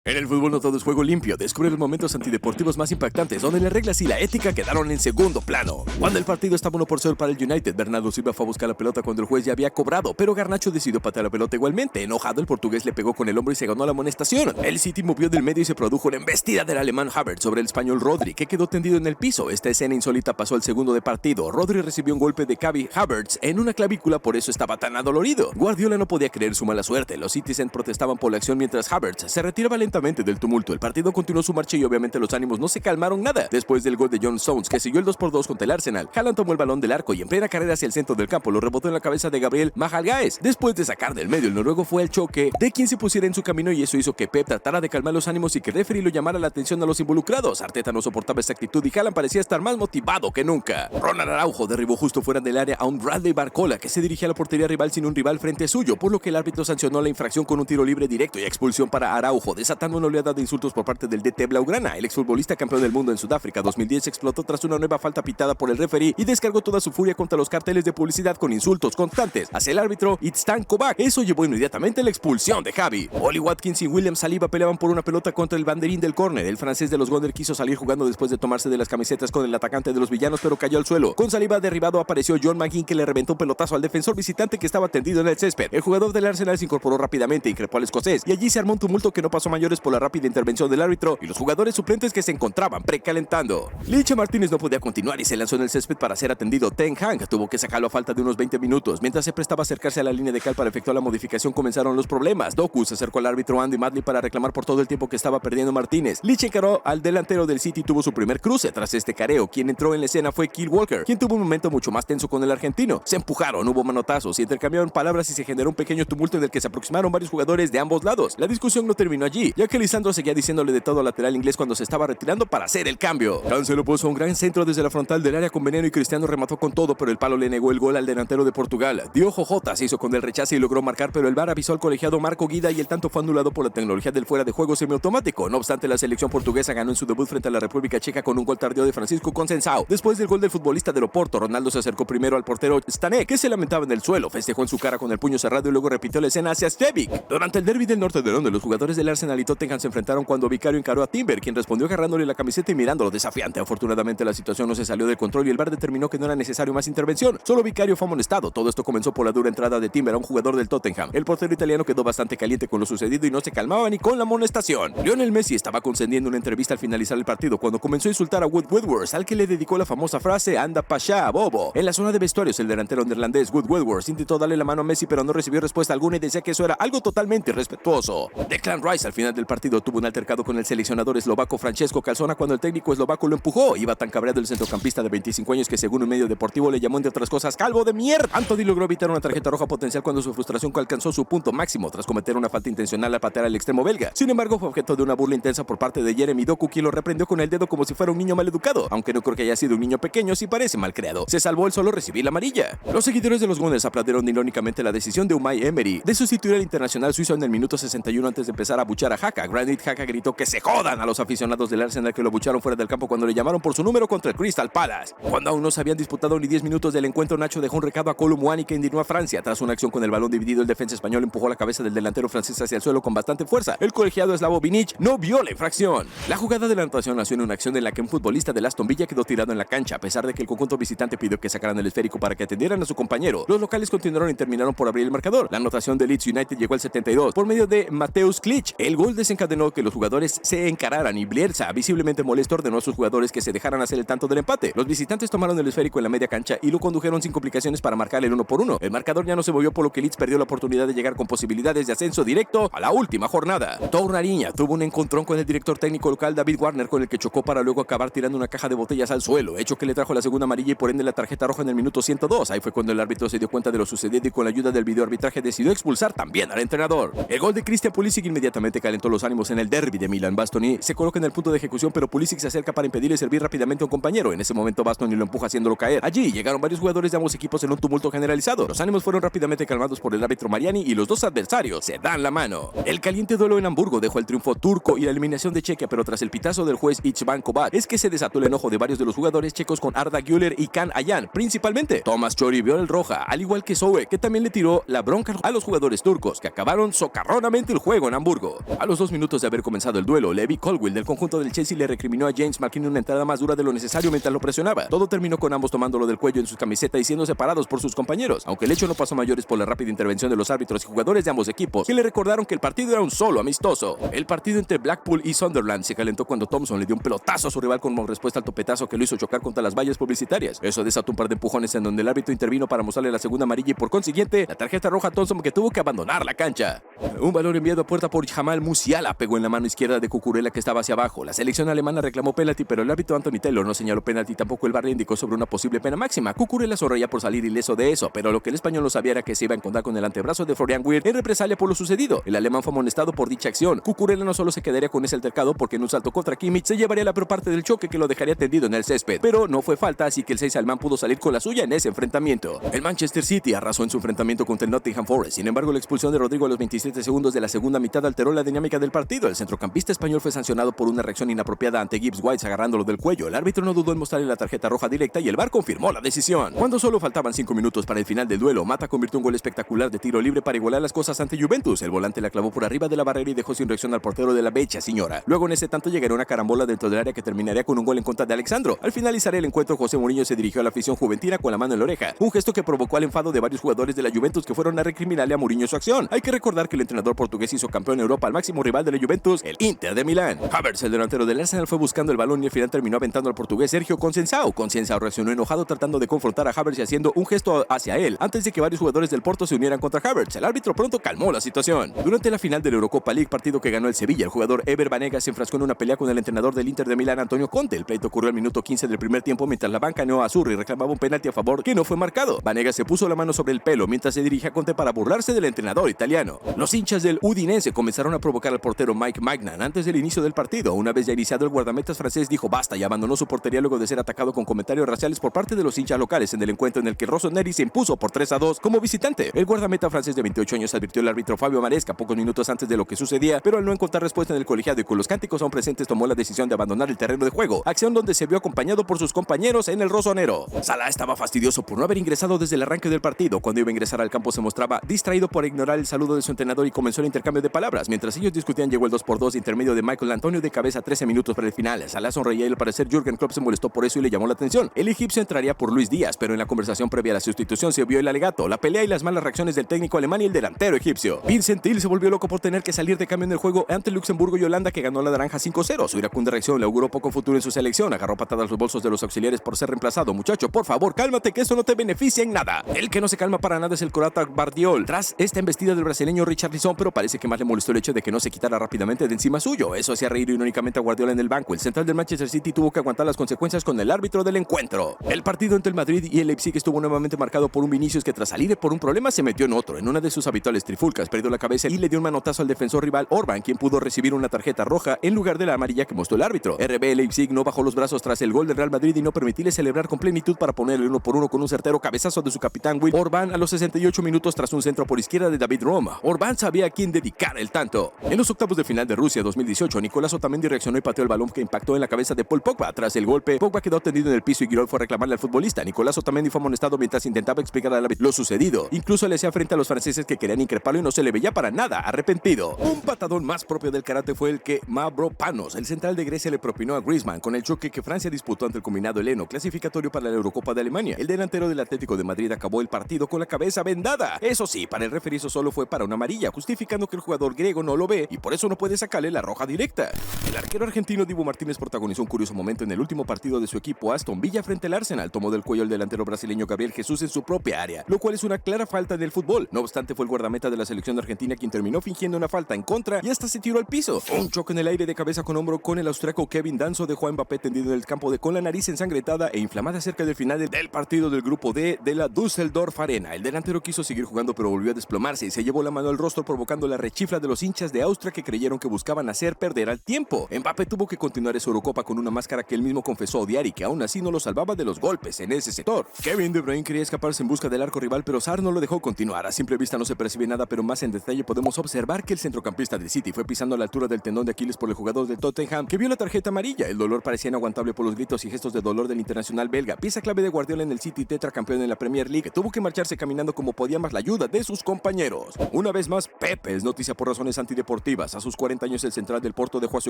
En el fútbol no todo es juego limpio. Descubre los momentos antideportivos más impactantes, donde las reglas y la ética quedaron en segundo plano. Cuando el partido estaba 1-0 para el United, Bernardo Silva fue a buscar la pelota cuando el juez ya había cobrado, pero Garnacho decidió patear la pelota igualmente. Enojado, el portugués le pegó con el hombro y se ganó la amonestación. El City movió del medio y se produjo una embestida del alemán Havertz sobre el español Rodri, que quedó tendido en el piso. Esta escena insólita pasó al segundo de partido. Rodri recibió un golpe de Kai Havertz en una clavícula, por eso estaba tan adolorido. Guardiola no podía creer su mala suerte. Los Citizens protestaban por la acción mientras Havertz se retiraba lentamente del tumulto. El partido continuó su marcha y obviamente los ánimos no se calmaron nada. Después del gol de John Stones, que siguió el 2-2 contra el Arsenal, Haaland tomó el balón del arco y en plena carrera hacia el centro del campo lo rebotó en la cabeza de Gabriel Magalhaes. Después de sacar del medio, el noruego fue el choque de quien se pusiera en su camino y eso hizo que Pep tratara de calmar los ánimos y que el referee lo llamara la atención a los involucrados. Arteta no soportaba esa actitud y Haaland parecía estar más motivado que nunca. Ronald Araujo derribó justo fuera del área a un Bradley Barcola que se dirigía a la portería rival sin un rival frente suyo, por lo que el árbitro sancionó la infracción con un tiro libre directo y expulsión para Araujo, desatando una oleada de insultos por parte del DT Blaugrana. El exfutbolista campeón del mundo en Sudáfrica 2010 explotó tras una nueva falta pitada por el referee y descargó toda su furia contra los carteles de publicidad con insultos constantes hacia el árbitro Itztan Kovac. Eso llevó inmediatamente a la expulsión de Xavi. Oli Watkins y William Saliba peleaban por una pelota contra el banderín del córner. El francés de los Gunners quiso salir jugando después de tomarse de las camisetas con el atacante de los villanos, pero cayó al suelo. Con Saliba derribado apareció John McGinn, que le reventó un pelotazo al defensor visitante que estaba tendido en el césped. El jugador del Arsenal se incorporó rápidamente y increpó al escocés, y allí se armó un tumulto que no pasó mayores por la rápida intervención del árbitro y los jugadores suplentes que se encontraban precalentando. Licha Martínez no podía continuar y se lanzó en el césped para ser atendido. Ten Hag tuvo que sacarlo a falta de unos 20 minutos. Mientras se prestaba a acercarse a la línea de cal para efectuar la modificación, comenzaron los problemas. Doku se acercó al árbitro Andy Madley para reclamar por todo el tiempo que estaba perdiendo Martínez. Licha encaró al delantero del City y tuvo su primer cruce. Tras este careo, quien entró en la escena fue Kyle Walker, quien tuvo un momento mucho más tenso con el argentino. Se empujaron, hubo manotazos y intercambiaron palabras y se generó un pequeño tumulto en el que se aproximaron varios jugadores de ambos lados. La discusión no terminó allí, ya que Lisandro seguía diciéndole de todo al lateral inglés cuando se estaba retirando para hacer el cambio. Cancelo puso un gran centro desde la frontal del área con veneno y Cristiano remató con todo, pero el palo le negó el gol al delantero de Portugal. Diogo Jota se hizo con el rechazo y logró marcar, pero el VAR avisó al colegiado Marco Guida y el tanto fue anulado por la tecnología del fuera de juego semiautomático. No obstante, la selección portuguesa ganó en su debut frente a la República Checa con un gol tardío de Francisco Conceição. Después del gol del futbolista del Oporto, Ronaldo se acercó primero al portero Stanek, que se lamentaba en el suelo, festejó en su cara con el puño cerrado y luego repitió la escena hacia Stevic. Durante el derbi del norte de Londres, los jugadores del Arsenal y Tottenham se enfrentaron cuando Vicario encaró a Timber, quien respondió agarrándole la camiseta y mirándolo desafiante. Afortunadamente, la situación no se salió del control y el VAR determinó que no era necesario más intervención. Solo Vicario fue amonestado. Todo esto comenzó por la dura entrada de Timber a un jugador del Tottenham. El portero italiano quedó bastante caliente con lo sucedido y no se calmaba ni con la amonestación. Lionel Messi estaba concediendo una entrevista al finalizar el partido cuando comenzó a insultar a Wood Woodward, al que le dedicó la famosa frase "anda pa' allá, bobo". En la zona de vestuarios, el delantero neerlandés Wood Woodward intentó darle la mano a Messi, pero no recibió respuesta alguna y decía que eso era algo totalmente irrespetuoso. Declan Rice al final del partido tuvo un altercado con el seleccionador eslovaco Francesco Calzona cuando el técnico eslovaco lo empujó. Iba tan cabreado el centrocampista de 25 años que, según un medio deportivo, le llamó entre otras cosas "calvo de mierda". Anthony logró evitar una tarjeta roja potencial cuando su frustración alcanzó su punto máximo tras cometer una falta intencional al patear al extremo belga. Sin embargo, fue objeto de una burla intensa por parte de Jeremy Doku, quien lo reprendió con el dedo como si fuera un niño maleducado. Aunque no creo que haya sido un niño pequeño, sí parece mal creado. Se salvó el solo recibir la amarilla. Los seguidores de los Gunners aplaudieron irónicamente la decisión de Unai Emery de sustituir al internacional suizo en el minuto 61 antes de empezar a abuchar a Xhaka. Granit Xhaka gritó que se jodan a los aficionados del Arsenal, que lo abucharon fuera del campo cuando le llamaron por su número contra el Crystal Palace. Cuando aún no se habían disputado ni 10 minutos del encuentro, Nacho dejó un recado a Kolo Muani, que indignó a Francia. Tras una acción con el balón dividido, el defensa español empujó la cabeza del delantero francés hacia el suelo con bastante fuerza. El colegiado eslavo Vinic no vio la infracción. La jugada de la anotación nació en una acción en la que un futbolista del Aston Villa quedó tirado en la cancha, a pesar de que el conjunto visitante pidió que sacaran el esférico para que atendieran a su compañero. Los locales continuaron y terminaron por abrir el marcador. La anotación de Leeds United llegó al 72 por medio de Mateusz Klich. El gol desencadenó que los jugadores se encararan y Bielsa, visiblemente molesto, ordenó a sus jugadores que se dejaran hacer el tanto del empate. Los visitantes tomaron el esférico en la media cancha y lo condujeron sin complicaciones para marcar el 1-1. El marcador ya no se movió, por lo que Leeds perdió la oportunidad de llegar con posibilidades de ascenso directo a la última jornada. Tornariña tuvo un encontrón con el director técnico local David Warner, con el que chocó para luego acabar tirando una caja de botellas al suelo, hecho que le trajo la segunda amarilla y por ende la tarjeta roja en el minuto 102. Ahí fue cuando el árbitro se dio cuenta de lo sucedido y con la ayuda del videoarbitraje decidió expulsar también al entrenador. El gol de Christian Pulisic inmediatamente calentó los ánimos en el derbi de Milan. Bastoni se coloca en el punto de ejecución, pero Pulisic se acerca para impedirle servir rápidamente a un compañero. En ese momento Bastoni lo empuja haciéndolo caer. Allí llegaron varios jugadores de ambos equipos en un tumulto generalizado. Los ánimos fueron rápidamente calmados por el árbitro Mariani y los dos adversarios se dan la mano. El caliente duelo en Hamburgo dejó el triunfo turco y la eliminación de Chequia, pero tras el pitazo del juez Itzvan Kovac es que se desató el enojo de varios de los jugadores checos con Arda Güler y Can Ayhan, principalmente. Thomas Chori vio el roja, al igual que Sowe, que también le tiró la bronca a los jugadores turcos, que acabaron socarronamente el juego en Hamburgo. A los los 2 minutos de haber comenzado el duelo, Levi Colwill del conjunto del Chelsea le recriminó a James McKinney una entrada más dura de lo necesario mientras lo presionaba. Todo terminó con ambos tomándolo del cuello en sus camisetas y siendo separados por sus compañeros, aunque el hecho no pasó a mayores por la rápida intervención de los árbitros y jugadores de ambos equipos, que le recordaron que el partido era un solo amistoso. El partido entre Blackpool y Sunderland se calentó cuando Thompson le dio un pelotazo a su rival como respuesta al topetazo que lo hizo chocar contra las vallas publicitarias. Eso desató un par de empujones en donde el árbitro intervino para mostrarle la segunda amarilla y por consiguiente la tarjeta roja a Thompson, que tuvo que abandonar la cancha. Un balón enviado a puerta por Jamal Musiala pegó en la mano izquierda de Cucurella, que estaba hacia abajo. La selección alemana reclamó penalti, pero el árbitro Anthony Taylor no señaló penalti, tampoco el VAR le indicó sobre una posible pena máxima. Cucurella sonreía por salir ileso de eso, pero lo que el español no sabía era que se iba a encontrar con el antebrazo de Florian Wirtz en represalia por lo sucedido. El alemán fue amonestado por dicha acción. Cucurella no solo se quedaría con ese altercado porque en un salto contra Kimmich se llevaría la peor parte del choque, que lo dejaría tendido en el césped, pero no fue falta, así que el 6 alemán pudo salir con la suya en ese enfrentamiento. El Manchester City arrasó en su enfrentamiento contra el Nottingham Forest. Sin embargo, la expulsión de Rodrigo a los 27 segundos de la segunda mitad alteró la dinámica del partido. El centrocampista español fue sancionado por una reacción inapropiada ante Gibbs White agarrándolo del cuello. El árbitro no dudó en mostrarle la tarjeta roja directa y el VAR confirmó la decisión. Cuando solo faltaban 5 minutos para el final del duelo, Mata convirtió un gol espectacular de tiro libre para igualar las cosas ante Juventus. El volante la clavó por arriba de la barrera y dejó sin reacción al portero de la Bella Señora. Luego en ese tanto llegaría una carambola dentro del área que terminaría con un gol en contra de Alexandro. Al finalizar el encuentro, José Mourinho se dirigió a la afición juventina con la mano en la oreja, un gesto que provocó el enfado de varios jugadores de la Juventus que fueron a recriminarle a Mourinho su acción. Hay que recordar que el entrenador portugués hizo campeón en Europa al máximo rival de la Juventus, el Inter de Milán. Havertz, el delantero del Arsenal, fue buscando el balón y al final terminó aventando al portugués Sergio Conceição. Conceição reaccionó enojado tratando de confrontar a Havertz y haciendo un gesto hacia él antes de que varios jugadores del Porto se unieran contra Havertz. El árbitro pronto calmó la situación. Durante la final de la Eurocopa League, partido que ganó el Sevilla, el jugador Ever Banega se enfrascó en una pelea con el entrenador del Inter de Milán, Antonio Conte. El pleito ocurrió al minuto 15 del primer tiempo mientras la banca neoazurra reclamaba un penalti a favor que no fue marcado. Banega se puso la mano sobre el pelo mientras se dirigía a Conte para burlarse del entrenador italiano. Los hinchas del Udinese comenzaron a provocar al portero Mike Maignan antes del inicio del partido. Una vez ya iniciado, el guardametas francés dijo basta y abandonó su portería luego de ser atacado con comentarios raciales por parte de los hinchas locales en el encuentro en el que Rossoneri se impuso por 3-2 como visitante. El guardameta francés de 28 años advirtió al árbitro Fabio Maresca pocos minutos antes de lo que sucedía, pero al no encontrar respuesta en el colegiado y con los cánticos aún presentes, tomó la decisión de abandonar el terreno de juego, acción donde se vio acompañado por sus compañeros en el Rossonero. Salah estaba fastidioso por no haber ingresado desde el arranque del partido. Cuando iba a ingresar al campo se mostraba distraído por ignorar el saludo de su entrenador y comenzó el intercambio de palabras. Mientras ellos discutían, llegó el 2-2 intermedio de Michael Antonio de cabeza 13 minutos para el final. Salah sonreía y al parecer Jürgen Klopp se molestó por eso y le llamó la atención. El egipcio entraría por Luis Díaz, pero en la conversación previa a la sustitución se vio el alegato, la pelea y las malas reacciones del técnico alemán y el delantero egipcio. Vincent Till se volvió loco por tener que salir de cambio en el juego ante Luxemburgo y Holanda, que ganó la naranja 5-0. Su iracunda reacción le auguró poco futuro en su selección. Agarró patadas a los bolsos de los auxiliares por ser reemplazado. Muchacho, por favor, cálmate, que eso no te beneficia en nada. El que no se calma para nada es el croata Gvardiol, tras esta embestida del brasileño Richarlison, pero parece que más le molestó el hecho de que no se quitara rápidamente de encima suyo. Eso hacía reír irónicamente a Guardiola en el banco. El central del Manchester City tuvo que aguantar las consecuencias con el árbitro del encuentro. El partido entre el Madrid y el Leipzig estuvo nuevamente marcado por un Vinicius que tras salir por un problema se metió en otro. En una de sus habituales trifulcas perdió la cabeza y le dio un manotazo al defensor rival Orban, quien pudo recibir una tarjeta roja en lugar de la amarilla que mostró el árbitro. RB Leipzig no bajó los brazos tras el gol del Real Madrid y no permitirle celebrar con plenitud para ponerle 1-1 con un certero cabezazo de su capitán Will Orban a los 68 minutos tras un centro por izquierda de David Roma. Orban sabía a quién dedicar el tanto. En los octavos de final de Rusia 2018, Nicolás Otamendi reaccionó y pateó el balón que impactó en la cabeza de Paul Pogba. Tras el golpe, Pogba quedó tendido en el piso y Giroud fue a reclamarle al futbolista. Nicolás Otamendi fue amonestado mientras intentaba explicar al árbitro lo sucedido. Incluso le hacía frente a los franceses que querían increparlo y no se le veía para nada arrepentido. Un patadón más propio del karate fue el que Mavropanos, el central de Grecia, le propinó a Griezmann con el choque que Francia disputó ante el combinado heleno clasificatorio para la Eurocopa de Alemania. El delantero del Atlético de Madrid acabó el partido con la cabeza vendada. Eso sí, para el referee eso solo fue para una amarilla, justificando que el jugador griego no lo ve y por eso no puede sacarle la roja directa. El arquero argentino Dibu Martínez protagonizó un curioso momento en el último partido de su equipo Aston Villa frente al Arsenal. Tomó del cuello al delantero brasileño Gabriel Jesús en su propia área, lo cual es una clara falta en el fútbol. No obstante, fue el guardameta de la selección de Argentina quien terminó fingiendo una falta en contra y hasta se tiró al piso. Un choque en el aire de cabeza con hombro con el austriaco Kevin Danso dejó a Mbappé tendido en el campo con la nariz ensangrentada e inflamada cerca del final del partido del grupo D de la Düsseldorf Arena. El delantero quiso seguir jugando pero volvió a desplomarse y se llevó la mano al rostro provocando la rechifla de los hinchas de Austria que creyeron que buscaban hacer perder al tiempo. Mbappé tuvo que continuar esa Eurocopa con una máscara que él mismo confesó odiar y que aún así no lo salvaba de los golpes en ese sector. Kevin De Bruyne quería escaparse en busca del arco rival, pero Sarr no lo dejó continuar. A simple vista no se percibe nada, pero más en detalle podemos observar que el centrocampista del City fue pisando a la altura del tendón de Aquiles por el jugador del Tottenham, que vio la tarjeta amarilla. El dolor parecía inaguantable por los gritos y gestos de dolor del internacional belga. Pieza clave de Guardiola en el City, tetracampeón en la Premier League, tuvo que marcharse caminando como podía más la ayuda de sus compañeros. Una vez más, Pepe es noticia por razones antideportivas deportivas. A sus 40 años, el central del Porto dejó a su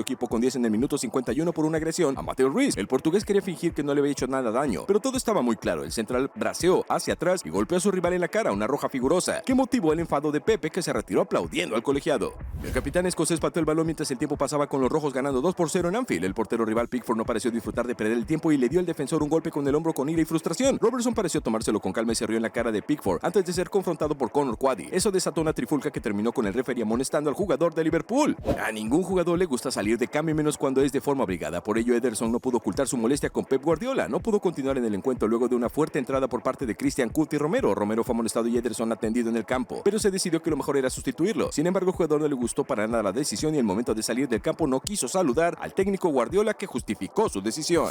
equipo con 10 en el minuto 51 por una agresión a Mateo Ruiz. El portugués quería fingir que no le había hecho nada daño, pero todo estaba muy claro. El central braceó hacia atrás y golpeó a su rival en la cara, una roja figurosa, que motivó el enfado de Pepe, que se retiró aplaudiendo al colegiado. El capitán escocés pateó el balón mientras el tiempo pasaba, con los rojos ganando 2-0 en Anfield. El portero rival Pickford no pareció disfrutar de perder el tiempo y le dio al defensor un golpe con el hombro con ira y frustración. Robertson pareció tomárselo con calma y se rió en la cara de Pickford antes de ser confrontado por Conor Quaddy. Eso desató una trifulca que terminó con el referee amonestando al jugador de Liverpool. A ningún jugador le gusta salir de cambio, menos cuando es de forma obligada. Por ello, Ederson no pudo ocultar su molestia con Pep Guardiola. No pudo continuar en el encuentro luego de una fuerte entrada por parte de Christian Cuti Romero. Romero fue amonestado y Ederson atendido en el campo, pero se decidió que lo mejor era sustituirlo. Sin embargo, el jugador no le gustó para nada la decisión y al momento de salir del campo no quiso saludar al técnico Guardiola, que justificó su decisión.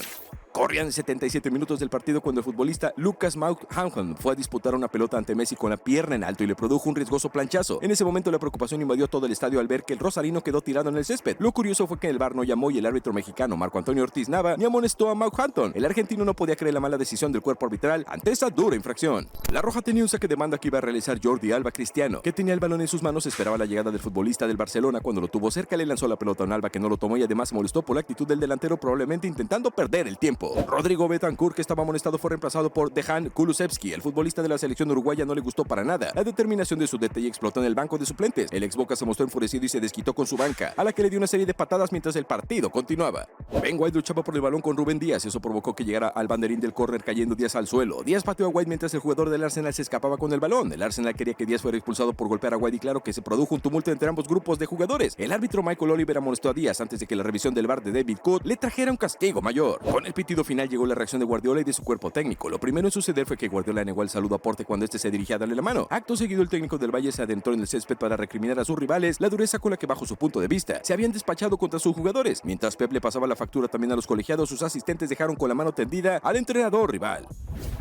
Corrían 77 minutos del partido cuando el futbolista Lucas Moura fue a disputar una pelota ante Messi con la pierna en alto y le produjo un riesgoso planchazo. En ese momento la preocupación invadió todo el estadio al ver que el rosarino quedó tirado en el césped. Lo curioso fue que el VAR no llamó y el árbitro mexicano Marco Antonio Ortiz Nava ni amonestó a Moura. El argentino no podía creer la mala decisión del cuerpo arbitral ante esa dura infracción. La roja tenía un saque de banda que iba a realizar Jordi Alba. Cristiano, que tenía el balón en sus manos, esperaba la llegada del futbolista del Barcelona. Cuando lo tuvo cerca, le lanzó la pelota a un Alba que no lo tomó y además se molestó por la actitud del delantero, probablemente intentando perder el tiempo. Rodrigo Betancourt, que estaba amonestado, fue reemplazado por Dejan Kulusevski. El futbolista de la selección uruguaya no le gustó para nada la determinación de su DT y explotó en el banco de suplentes. El ex Boca se mostró enfurecido y se desquitó con su banca, a la que le dio una serie de patadas mientras el partido continuaba. Ben White luchaba por el balón con Rubén Díaz. Eso provocó que llegara al banderín del córner, cayendo Díaz al suelo. Díaz pateó a White mientras el jugador del Arsenal se escapaba con el balón. El Arsenal quería que Díaz fuera expulsado por golpear a White y claro que se produjo un tumulto entre ambos grupos de jugadores. El árbitro Michael Oliver amonestó a Díaz antes de que la revisión del VAR de David Cook le trajera un castigo mayor. Con el pitido final llegó la reacción de Guardiola y de su cuerpo técnico. Lo primero en suceder fue que Guardiola negó el saludo a Porte cuando este se dirigía a darle la mano. Acto seguido, el técnico del Valle se adentró en el césped para recriminar a sus rivales la dureza con la que, bajo su punto de vista, se habían despachado contra sus jugadores. Mientras Pep le pasaba la factura también a los colegiados, sus asistentes dejaron con la mano tendida al entrenador rival.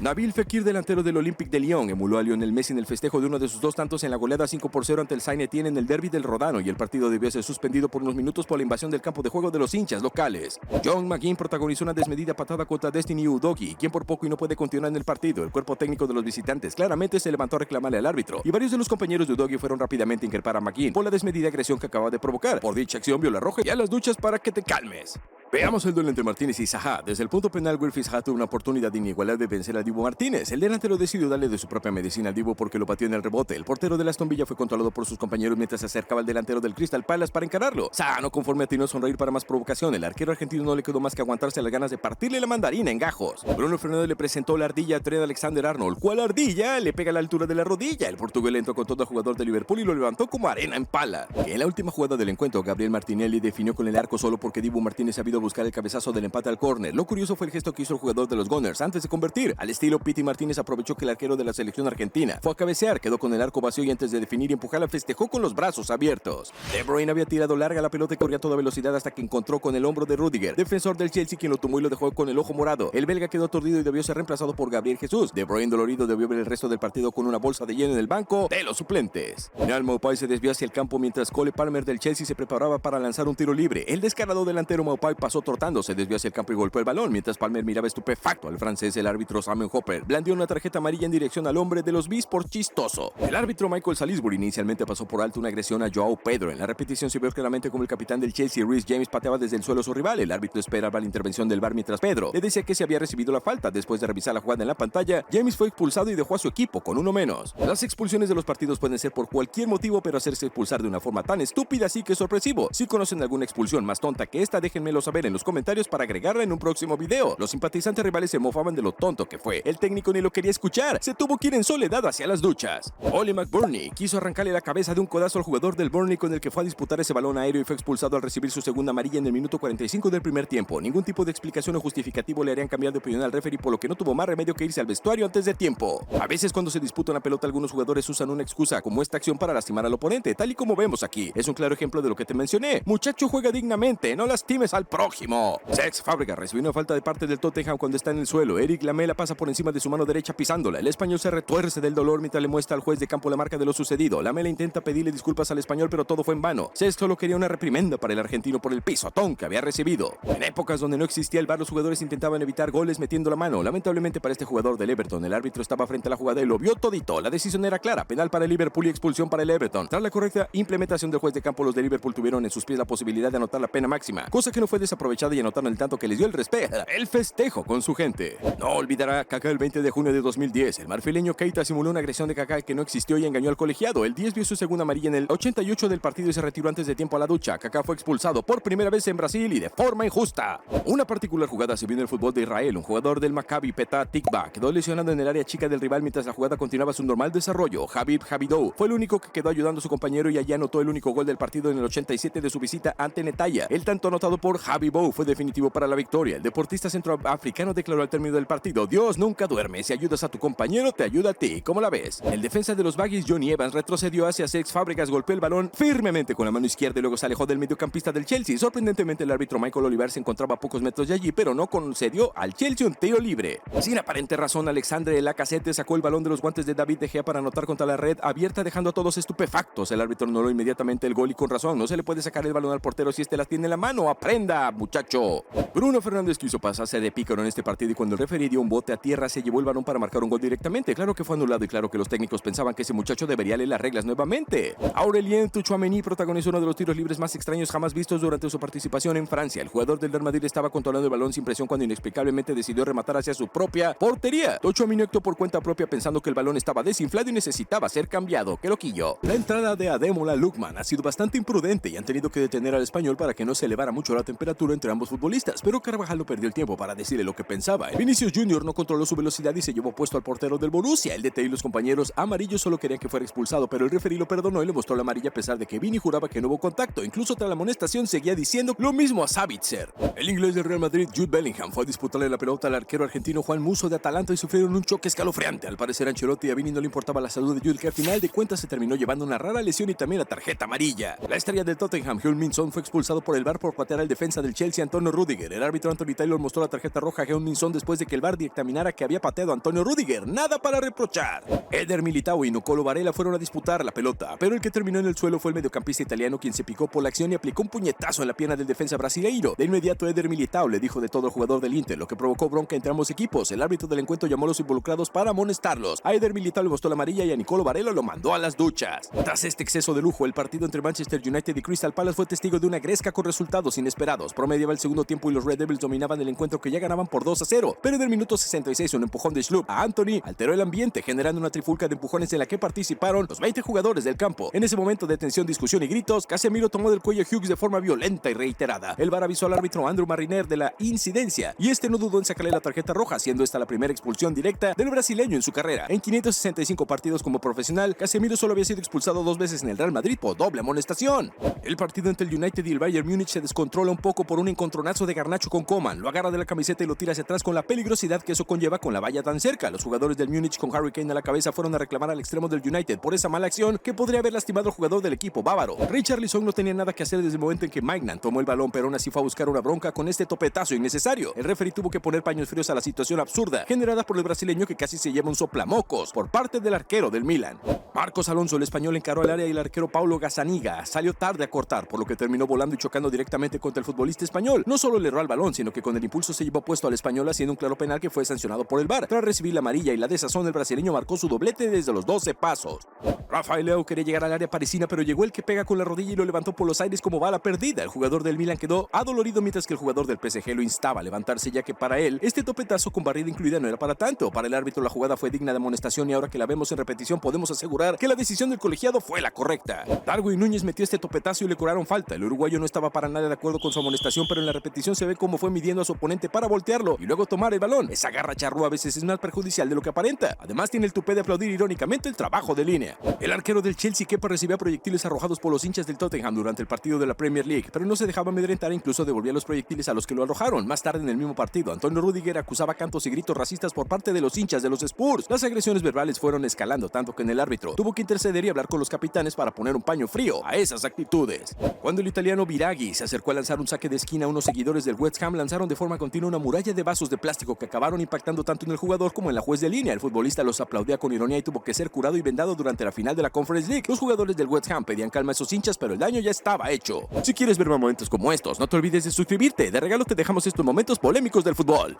Nabil Fekir, delantero del Olympique de Lyon, emuló a Lionel Messi en el festejo de uno de sus dos tantos en la goleada 5-0 ante el Saint-Étienne en el derbi del Rodano, y el partido debió ser suspendido por unos minutos por la invasión del campo de juego de los hinchas locales. John McGinn protagonizó una desmedida patada contra Destiny Udogie, quien por poco y no puede continuar en el partido. El cuerpo técnico de los visitantes claramente se levantó a reclamarle al árbitro, y varios de los compañeros de Udogie fueron rápidamente a increpar a McGinn por la desmedida agresión que acaba de provocar. Por dicha acción vio la roja y a las duchas para que te calmes. Veamos el duelo entre Martínez y Zaha. Desde el punto penal, Wilfried Zaha tuvo una oportunidad inigualable de vencer al Dibu Martínez. El delantero decidió darle de su propia medicina al Dibu porque lo batió en el rebote. El portero de Aston Villa fue controlado por sus compañeros mientras se acercaba al delantero del Crystal Palace para encararlo. Zaha, no conforme, atinó a sonreír para más provocación. El arquero argentino no le quedó más que aguantarse las ganas de partirle la mandarina en gajos. Bruno Fernández le presentó la ardilla a Trent Alexander-Arnold. ¿Cuál ardilla? Le pega a la altura de la rodilla. El portugués le entró con todo al jugador de Liverpool y lo levantó como arena en pala. En la última jugada del encuentro, Gabriel Martinelli definió con el arco solo porque Dibu Martínez había ido a buscar el cabezazo del empate al córner. Lo curioso fue el gesto que hizo el jugador de los Gunners antes de convertir. Al estilo Pity, Martínez aprovechó que el arquero de la selección argentina fue a cabecear, quedó con el arco vacío y antes de definir y empujarla festejó con los brazos abiertos. De Bruyne había tirado larga la pelota y corría a toda velocidad hasta que encontró con el hombro de Rudiger, defensor del Chelsea, quien lo tomó y lo dejó con el ojo morado. El belga quedó aturdido y debió ser reemplazado por Gabriel Jesús. De Bruyne, dolorido, debió ver el resto del partido con una bolsa de hielo en el banco de los suplentes. Final, Maupay se desvió hacia el campo mientras Cole Palmer del Chelsea se preparaba para lanzar un tiro libre. El descarado delantero Maupay pasó trotando, se desvió hacia el campo y golpeó el balón. Mientras Palmer miraba estupefacto al francés, el árbitro Samuel Hopper blandió una tarjeta amarilla en dirección al hombre de los Bees por chistoso. El árbitro Michael Salisbury inicialmente pasó por alto una agresión a Joao Pedro. En la repetición se vio claramente como el capitán del Chelsea, Reece James, pateaba desde el suelo a su rival. El árbitro esperaba la intervención del VAR mientras Pedro le decía que se había recibido la falta. Después de revisar la jugada en la pantalla, James fue expulsado y dejó a su equipo con uno menos. Las expulsiones de los partidos pueden ser por cualquier motivo, pero hacerse expulsar de una forma tan estúpida sí que es sorpresivo. Si conocen alguna expulsión más tonta que esta, déjenmelo saber en los comentarios para agregarla en un próximo video. Los simpatizantes rivales se mofaban de lo tonto que fue. El técnico ni lo quería escuchar. Se tuvo que ir en soledad hacia las duchas. Oli McBurney quiso arrancarle la cabeza de un codazo al jugador del Burnley con el que fue a disputar ese balón aéreo y fue expulsado al recibir su segunda amarilla en el minuto 45 del primer tiempo. Ningún tipo de explicación o justificativo le harían cambiar de opinión al referee, por lo que no tuvo más remedio que irse al vestuario antes de tiempo. A veces cuando se disputa una pelota, algunos jugadores usan una excusa como esta acción para lastimar al oponente, tal y como vemos aquí. Es un claro ejemplo de lo que te mencioné. Muchacho, juega dignamente, no lastimes al pro. prójimo. Cesc Fábregas recibió una falta de parte del Tottenham cuando está en el suelo. Eric Lamela pasa por encima de su mano derecha pisándola. El español se retuerce del dolor mientras le muestra al juez de campo la marca de lo sucedido. Lamela intenta pedirle disculpas al español, pero todo fue en vano. Cesc solo quería una reprimenda para el argentino por el pisotón que había recibido. En épocas donde no existía el VAR, los jugadores intentaban evitar goles metiendo la mano. Lamentablemente para este jugador del Everton, el árbitro estaba frente a la jugada y lo vio todito. La decisión era clara: penal para el Liverpool y expulsión para el Everton. Tras la correcta implementación del juez de campo, los de Liverpool tuvieron en sus pies la posibilidad de anotar la pena máxima, cosa que no fue desaprovechada y anotaron el tanto que les dio el respeto, el festejo con su gente. No olvidará Kaká el 20 de junio de 2010. El marfileño Keita simuló una agresión de Kaká que no existió y engañó al colegiado. El 10 vio su segunda amarilla en el 88 del partido y se retiró antes de tiempo a la ducha. Kaká fue expulsado por primera vez en Brasil y de forma injusta. Una particular jugada se vio en el fútbol de Israel. Un jugador del Maccabi Petah Tikva quedó lesionado en el área chica del rival mientras la jugada continuaba su normal desarrollo. Habib Habidou fue el único que quedó ayudando a su compañero y allí anotó el único gol del partido en el 87 de su visita ante Netanya. El tanto anotado por Habibou fue definitivo para la victoria. El deportista centroafricano declaró al término del partido: Dios nunca duerme, si ayudas a tu compañero te ayuda a ti. ¿Cómo la ves? El defensa de los Baggies, Johnny Evans, retrocedió hacia Cesc Fábregas, golpeó el balón firmemente con la mano izquierda y luego se alejó del mediocampista del Chelsea. Sorprendentemente el árbitro Michael Oliver se encontraba a pocos metros de allí, pero no concedió al Chelsea un tiro libre. Sin aparente razón, Alexandre Lacazette sacó el balón de los guantes de David De Gea para anotar contra la red abierta, dejando a todos estupefactos. El árbitro anuló inmediatamente el gol y con razón. No se le puede sacar el balón al portero si este las tiene en la mano. ¡Aprenda, muchacho! Bruno Fernández quiso pasarse de pícaro en este partido y cuando el referee dio un bote a tierra se llevó el balón para marcar un gol directamente. Claro que fue anulado y claro que los técnicos pensaban que ese muchacho debería leer las reglas nuevamente. Aurélien Tchouaméni protagonizó uno de los tiros libres más extraños jamás vistos durante su participación en Francia. El jugador del Real Madrid estaba controlando el balón sin presión cuando inexplicablemente decidió rematar hacia su propia portería. Tchouaméni actuó por cuenta propia pensando que el balón estaba desinflado y necesitaba ser cambiado. ¡Qué loquillo! La entrada de Ademola Lookman ha sido bastante imprudente y han tenido que detener al español para que no se elevara mucho la temperatura entre ambos futbolistas, pero Carvajal no perdió el tiempo para decirle lo que pensaba. Vinicius Jr. no controló su velocidad y se llevó puesto al portero del Borussia. El DT y los compañeros amarillos solo querían que fuera expulsado, pero el referee lo perdonó y le mostró la amarilla a pesar de que Vini juraba que no hubo contacto. Incluso tras la amonestación seguía diciendo lo mismo a Sabitzer. El inglés del Real Madrid, Jude Bellingham, fue a disputarle la pelota al arquero argentino Juan Musso de Atalanta y sufrieron un choque escalofriante. Al parecer a Ancelotti y a Vini no le importaba la salud de Jude, que al final de cuentas se terminó llevando una rara lesión y también la tarjeta amarilla. La estrella del Tottenham, Heung-min Son, fue expulsado por el VAR por patear al defensa del Chelsea, Antonio Rüdiger. El árbitro Anthony Taylor mostró la tarjeta roja a Heung-min Son después de que el VAR dictaminara que había pateado a Antonio Rüdiger. Nada para reprochar. Eder Militao y Nicolo Varela fueron a disputar la pelota, pero el que terminó en el suelo fue el mediocampista italiano, quien se picó por la acción y aplicó un puñetazo en la pierna del defensa brasileiro. De inmediato Eder Militao le dijo de todo al jugador del Inter, lo que provocó bronca entre ambos equipos. El árbitro del encuentro llamó a los involucrados para amonestarlos. A Eder Militao le mostró la amarilla y a Nicolo Varela lo mandó a las duchas. Tras este exceso de lujo, el partido entre Manchester United y Crystal Palace fue testigo de una gresca con resultados inesperados. Promediaba el segundo tiempo y los Red Devils dominaban el encuentro, que ya ganaban por 2-0, pero en el minuto 66 un empujón de Schlupp a Anthony alteró el ambiente, generando una trifulca de empujones en la que participaron los 20 jugadores del campo. En ese momento de tensión, discusión y gritos, Casemiro tomó del cuello a Hughes de forma violenta y reiterada. El VAR avisó al árbitro Andrew Marriner de la incidencia y este no dudó en sacarle la tarjeta roja, siendo esta la primera expulsión directa del brasileño en su carrera. En 565 partidos como profesional, Casemiro solo había sido expulsado 2 veces en el Real Madrid por doble amonestación. El partido entre el United y el Bayern Múnich se descontrola un poco por un encontronazo de Garnacho con Coman. Lo agarra de la camiseta y lo tira hacia atrás con la peligrosidad que eso conlleva con la valla tan cerca. Los jugadores del Múnich con Harry Kane a la cabeza fueron a reclamar al extremo del United por esa mala acción que podría haber lastimado al jugador del equipo bávaro. Richarlison no tenía nada que hacer desde el momento en que Maignan tomó el balón, pero aún así fue a buscar una bronca con este topetazo innecesario. El referee tuvo que poner paños fríos a la situación absurda generada por el brasileño, que casi se lleva un soplamocos por parte del arquero del Milan. Marcos Alonso, el español, encaró al área y el arquero Paulo Gazzaniga salió tarde a cortar, por lo que terminó volando y chocando directamente contra el futbolista español. No solo le erró al balón, sino que con el impulso se llevó puesto al español, haciendo un claro penal que fue sancionado por el VAR. Tras recibir la amarilla y la desazón, el brasileño marcó su doblete desde los 12 pasos. Rafael Leao quería llegar al área parisina, pero llegó el que pega con la rodilla y lo levantó por los aires como bala perdida. El jugador del Milan quedó adolorido, mientras que el jugador del PSG lo instaba a levantarse, ya que para él este topetazo con barrida incluida no era para tanto. Para el árbitro la jugada fue digna de amonestación y ahora que la vemos en repetición podemos asegurar que la decisión del colegiado fue la correcta. Darwin Núñez metió este topetazo y le cobraron falta. El uruguayo no estaba para nada de acuerdo con su amonestación, pero en la repetición se ve cómo fue midiendo a su oponente para voltearlo y luego tomar el balón. Esa garra charrúa a veces es más perjudicial de lo que aparenta. Además tiene el tupé de aplaudir irónicamente el trabajo de línea. El arquero del Chelsea, Kepa, recibía proyectiles arrojados por los hinchas del Tottenham durante el partido de la Premier League, pero no se dejaba amedrentar e incluso devolvía los proyectiles a los que lo arrojaron. Más tarde en el mismo partido, Antonio Rüdiger acusaba cantos y gritos racistas por parte de los hinchas de los Spurs. Las agresiones verbales fueron escalando tanto que en el árbitro tuvo que interceder y hablar con los capitanes para poner un paño frío a esas actitudes. Cuando el italiano Biraghi se acercó a lanzar un saque de esquina, unos seguidores del West Ham lanzaron de forma continua una muralla de vasos de plástico que acabaron impactando tanto en el jugador como en la juez de línea. El futbolista los aplaudía con ironía y tuvo que ser curado y vendado durante la final de la Conference League. Los jugadores del West Ham pedían calma a esos hinchas, pero el daño ya estaba hecho. Si quieres ver más momentos como estos, no te olvides de suscribirte. De regalo te dejamos estos momentos polémicos del fútbol.